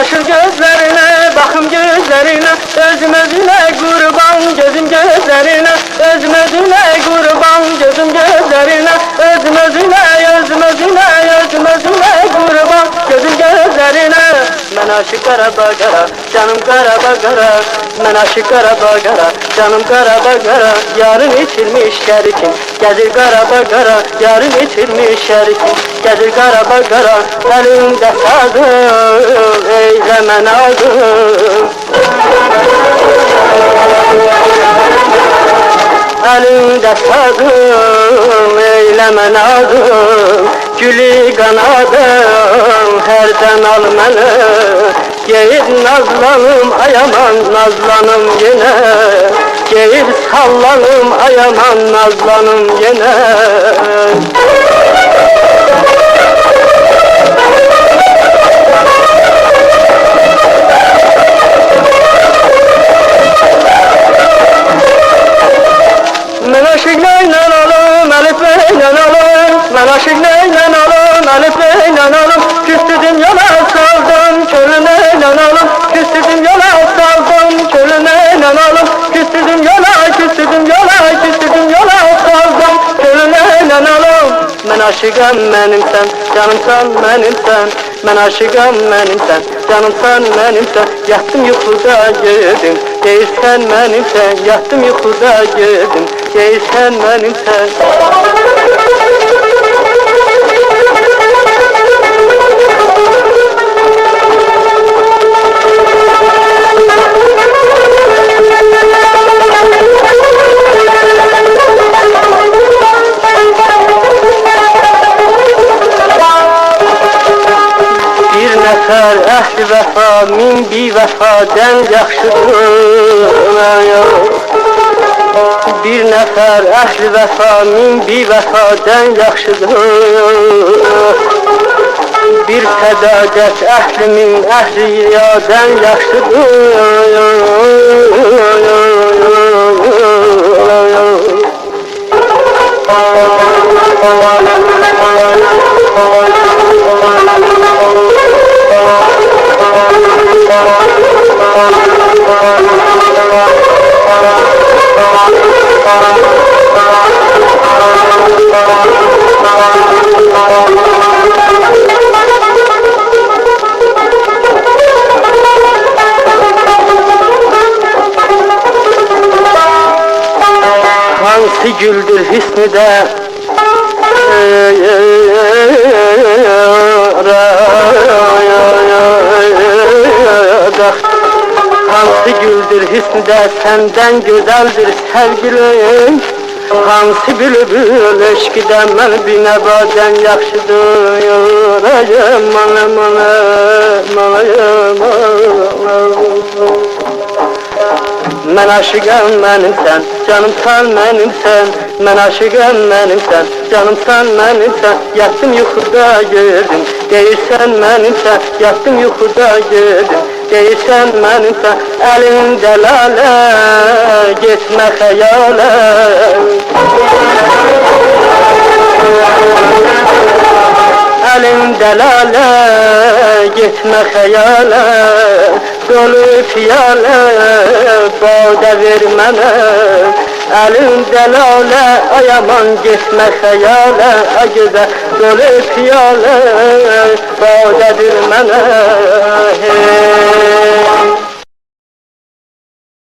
aşır gözlerine, bakım gözlerine, özüm özüne kurban, gözüm gözlerine, özüm özüne kurban, gözüm gözlerine, özüm özüne, özüm özüne, özüm özüne kurban, gözüm gözlerine. Men aşık Karabagara, canım Karabagara, men aşık Karabagara, canım Karabagara, yarın içilmiş şerikim, gezir Karabagara, yarın içilmiş şerikim, gezir Karabagara, elimde sazım, eyleme nazım. Elimde sazım, eyleme nazım, gülü kanadım, herden al məni. Geyib nazlanım, ayaman nazlanım yine, geyib sallanım, ayaman nazlanım yine. Men aşık neyle alım, elif neyle alım, men aşık neyle alım, elif neyle alım, küstüdüm yola saldım, çölü neyle alım, küstüdüm yola saldım, çölü neyle alım, küstüdüm yola, küstüdüm yola, küstüdüm yola saldım, çölü neyle alım. Men aşıkam menimsen, canımsan menimsen, men aşıkam menimsen, canımsan menimsen, yattım yuxuda gördüm, değilsen menimsen, yattım yuxuda gördüm, değilsen menimsen. Nəfər əhli vəfa, min bir vəfadən yaxşıdır. Bir nəfər əhli vəfa, min bir vəfadən yaxşıdır. Bir sədaqət əhli min əhli riyadən yaxşıdır. Hansı güldür hüsnü de hansı güldür hüsnü de senden güzeldir sevgilim. Hansı bülbül eşkiden mən bir nəbadən yaxşıdır. Men aşıqam mənimsən, canımsan mənimsən, men aşıqam mənimsən, canımsan mənimsən, yattım yuxuda gördüm, deyirsən mənimsən, yattım yuxuda gördüm, deyirsən mənimsən, əlində lalə, getmə xəyalə. Əlində lalə, getmə xəyalə, dolu piyalə, bağda ver mənə. Əlində lalə, ayaman getmə xəyalə, agədə dolu piyalə, bağda ver mənə.